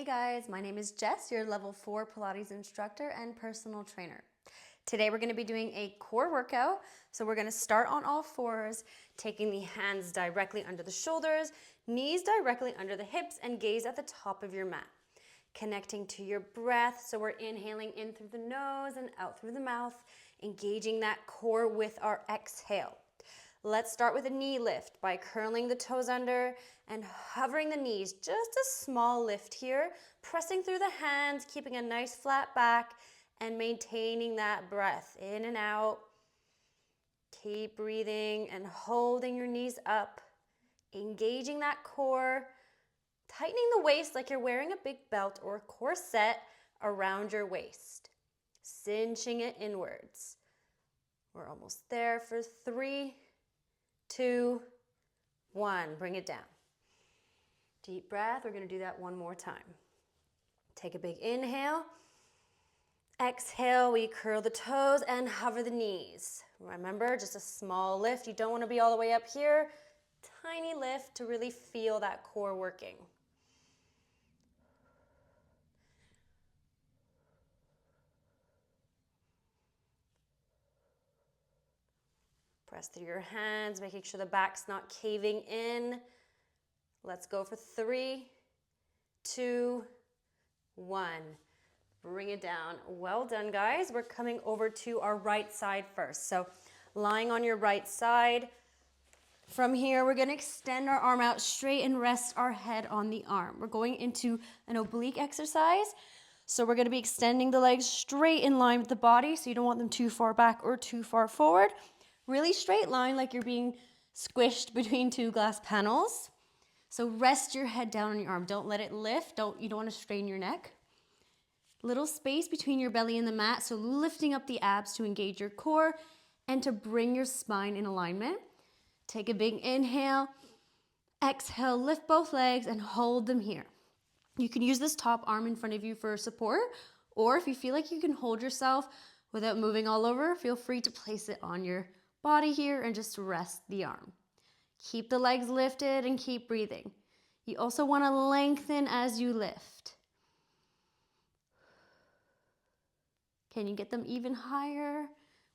guys, my name is Jess, your level 4 Pilates instructor and personal trainer. Today we're going to be doing a core workout. So we're going to start on all fours, taking the hands directly under the shoulders, knees directly under the hips, and gaze at the top of your mat. Connecting to your breath, so we're inhaling in through the nose and out through the mouth, engaging that core with our exhale. Let's start with a knee lift by curling the toes under and hovering the knees. Just a small lift here, pressing through the hands, keeping a nice flat back and maintaining that breath in and out. Keep breathing and holding your knees up, engaging that core, tightening the waist like you're wearing a big belt or a corset around your waist, cinching it inwards. We're almost there for 3, 2, 1. Bring it down. Deep breath. We're going to do that one more time. Take a big inhale. Exhale, we curl the toes and hover the knees. Remember, just a small lift. You don't want to be all the way up here. Tiny lift to really feel that core working. Press through your hands, making sure the back's not caving in. Let's go for 3, 2, 1. Bring it down. Well done, guys. We're coming over to our right side first. So lying on your right side. From here, we're going to extend our arm out straight and rest our head on the arm. We're going into an oblique exercise. So we're going to be extending the legs straight in line with the body. So you don't want them too far back or too far forward. Really straight line like you're being squished between two glass panels. So rest your head down on your arm. Don't let it lift. You don't want to strain your neck. Little space between your belly and the mat. So lifting up the abs to engage your core and to bring your spine in alignment. Take a big inhale. Exhale, lift both legs and hold them here. You can use this top arm in front of you for support, or if you feel like you can hold yourself without moving all over, feel free to place it on your body here and just rest the arm. Keep the legs lifted and keep breathing. You also want to lengthen as you lift. Can you get them even higher?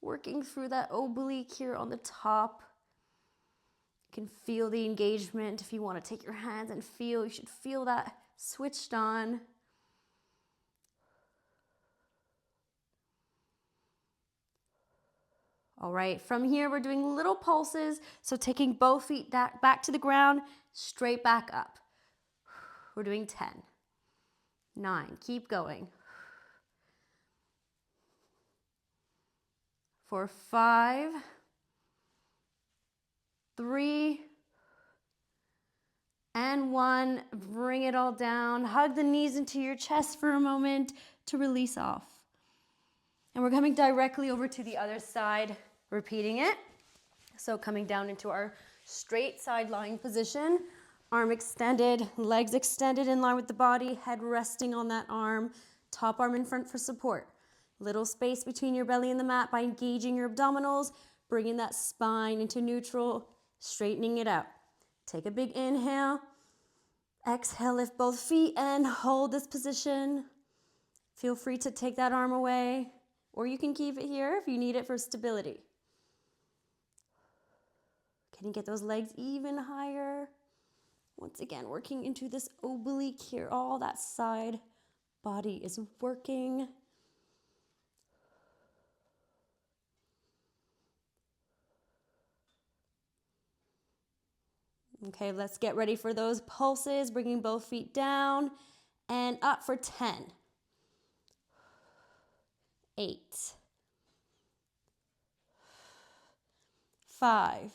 Working through that oblique here on the top. You can feel the engagement. If you want to take your hands and feel, you should feel that switched on. All right, from here we're doing little pulses. So taking both feet back to the ground, straight back up. We're doing 10, 9, keep going. For 5, 3, and 1. Bring it all down. Hug the knees into your chest for a moment to release off. And we're coming directly over to the other side, repeating it. So coming down into our straight side lying position, arm extended, legs extended in line with the body, head resting on that arm, top arm in front for support. Little space between your belly and the mat by engaging your abdominals, bringing that spine into neutral, straightening it out. Take a big inhale. Exhale, lift both feet and hold this position. Feel free to take that arm away, or you can keep it here if you need it for stability. Can you get those legs even higher? Once again, working into this oblique here. All that side body is working. Okay, let's get ready for those pulses, bringing both feet down and up for 10, 8, 5,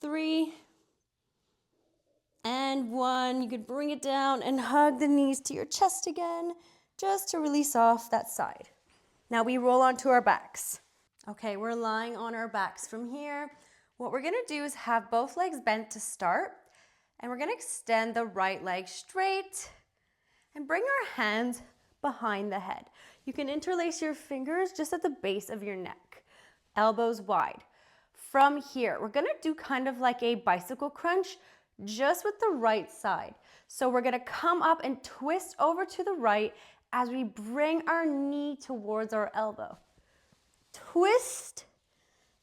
3, and 1. You could bring it down and hug the knees to your chest again, just to release off that side. Now we roll onto our backs. Okay, we're lying on our backs from here. What we're gonna do is have both legs bent to start, and we're gonna extend the right leg straight and bring our hands behind the head. You can interlace your fingers just at the base of your neck, elbows wide. From here, we're gonna do kind of like a bicycle crunch, just with the right side. So we're gonna come up and twist over to the right as we bring our knee towards our elbow. Twist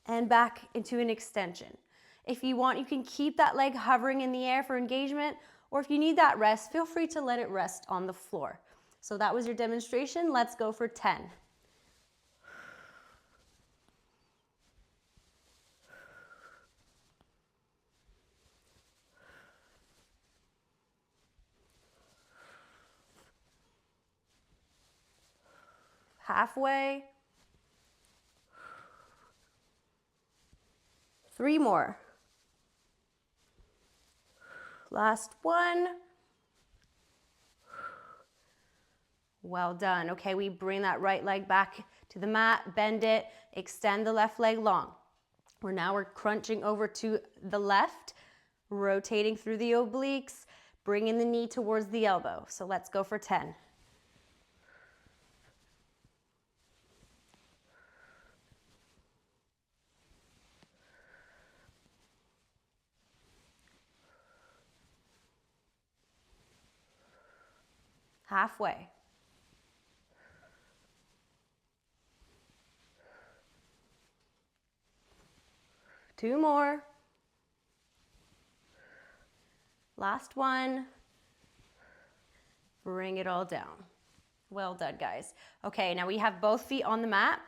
and back into an extension. If you want, you can keep that leg hovering in the air for engagement, or if you need that rest, feel free to let it rest on the floor. So that was your demonstration. Let's go for 10. Halfway. 3 more. Last one. Well done. Okay, we bring that right leg back to the mat, bend it, extend the left leg long. We're crunching over to the left, rotating through the obliques, bringing the knee towards the elbow. So let's go for 10. Halfway. 2 more. Last one. Bring it all down. Well done, guys. Okay, now we have both feet on the mat.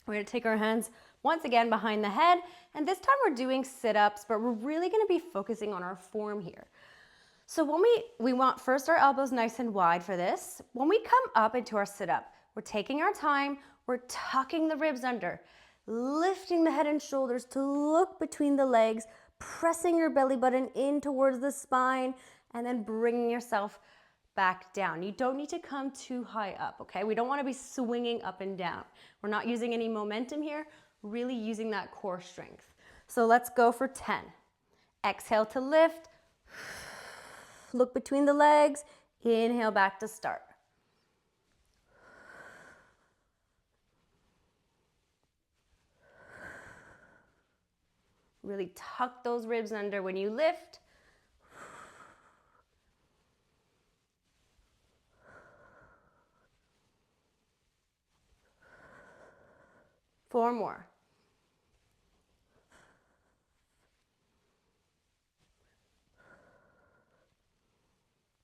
We're gonna take our hands once again behind the head, and this time we're doing sit-ups, but we're really gonna be focusing on our form here. So when we want first our elbows nice and wide for this. When we come up into our sit-up, we're taking our time, we're tucking the ribs under, lifting the head and shoulders to look between the legs, pressing your belly button in towards the spine, and then bringing yourself back down. You don't need to come too high up, okay? We don't want to be swinging up and down. We're not using any momentum here, really using that core strength. So let's go for 10. Exhale to lift. Look between the legs. Inhale back to start. Really tuck those ribs under when you lift. Four more.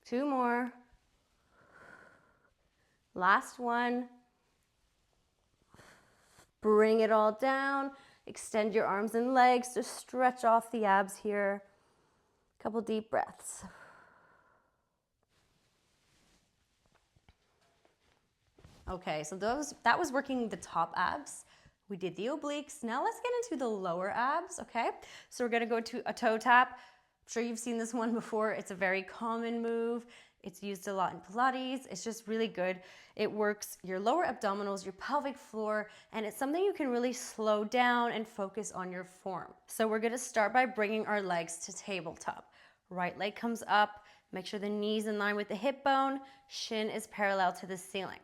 Two more. Last one. Bring it all down. Extend your arms and legs to stretch off the abs here. Couple deep breaths. Okay, so that was working the top abs. We did the obliques. Now let's get into the lower abs, okay? So we're gonna go to a toe tap. I'm sure you've seen this one before. It's a very common move. It's used a lot in Pilates. It's just really good. It works your lower abdominals, your pelvic floor, and it's something you can really slow down and focus on your form. So we're gonna start by bringing our legs to tabletop. Right leg comes up. Make sure the knee's in line with the hip bone. Shin is parallel to the ceiling.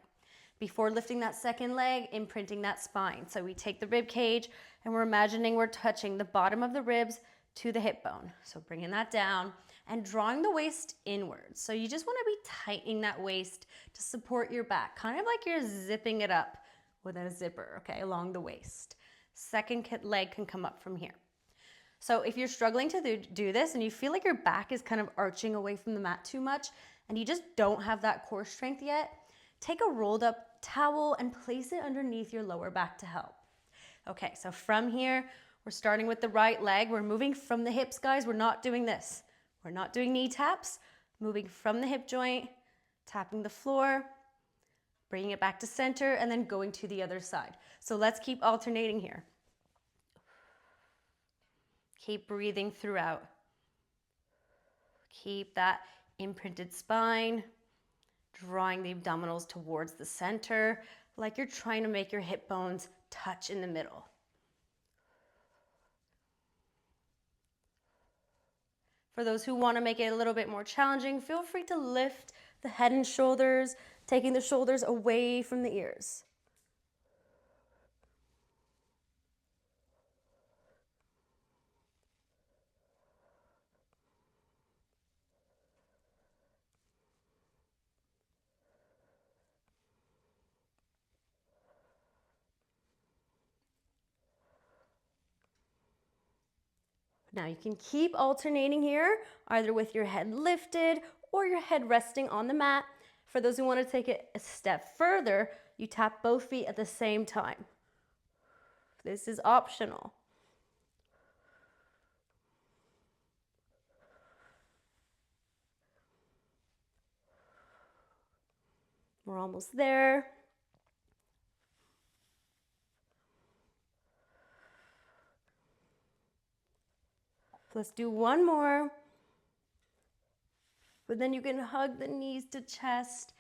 Before lifting that second leg, imprinting that spine. So we take the rib cage and we're imagining we're touching the bottom of the ribs to the hip bone. So bringing that down and drawing the waist inwards. So you just want to be tightening that waist to support your back, kind of like you're zipping it up with a zipper, okay, along the waist. Second leg can come up from here. So if you're struggling to do this and you feel like your back is kind of arching away from the mat too much and you just don't have that core strength yet, take a rolled up towel and place it underneath your lower back to help. Okay, so from here, we're starting with the right leg. We're moving from the hips, guys. We're not doing this. We're not doing knee taps. Moving from the hip joint, tapping the floor, bringing it back to center, and then going to the other side. So let's keep alternating here. Keep breathing throughout. Keep that imprinted spine. Drawing the abdominals towards the center, like you're trying to make your hip bones touch in the middle. For those who want to make it a little bit more challenging, feel free to lift the head and shoulders, taking the shoulders away from the ears. Now you can keep alternating here, either with your head lifted or your head resting on the mat. For those who want to take it a step further, you tap both feet at the same time. This is optional. We're almost there. Let's do one more. But then you can hug the knees to chest,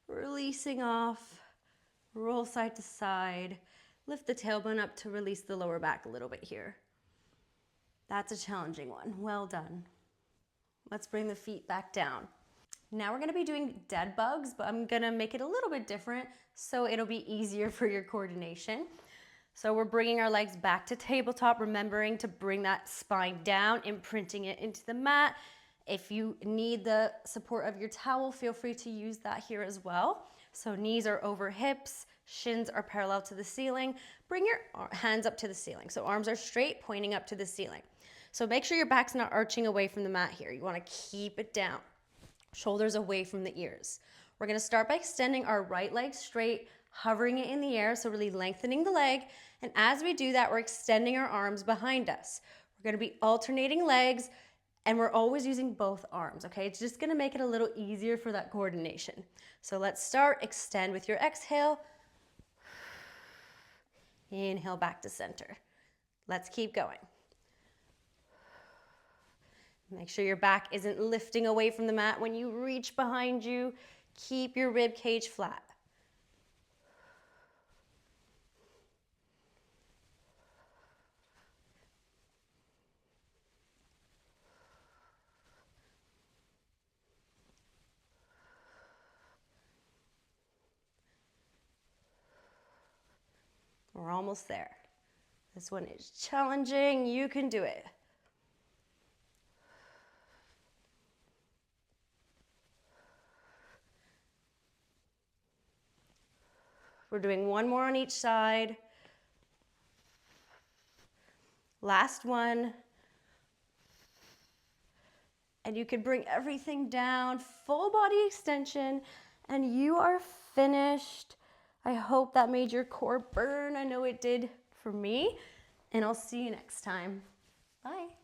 releasing off, roll side to side, lift the tailbone up to release the lower back a little bit here. That's a challenging one. Well done. Let's bring the feet back down. Now we're gonna be doing dead bugs, but I'm gonna make it a little bit different so it'll be easier for your coordination. So we're bringing our legs back to tabletop, remembering to bring that spine down, imprinting it into the mat. If you need the support of your towel, feel free to use that here as well. So knees are over hips, shins are parallel to the ceiling. Bring your hands up to the ceiling. So arms are straight, pointing up to the ceiling. So make sure your back's not arching away from the mat here. You wanna keep it down. Shoulders away from the ears. We're gonna start by extending our right leg straight, hovering it in the air, so really lengthening the leg. And as we do that, we're extending our arms behind us. We're gonna be alternating legs, and we're always using both arms, okay? It's just gonna make it a little easier for that coordination. So let's start, extend with your exhale. Inhale back to center. Let's keep going. Make sure your back isn't lifting away from the mat when you reach behind you. Keep your rib cage flat. We're almost there. This one is challenging. You can do it. We're doing one more on each side. Last one. And you can bring everything down, full body extension, and you are finished. I hope that made your core burn. I know it did for me. And I'll see you next time. Bye.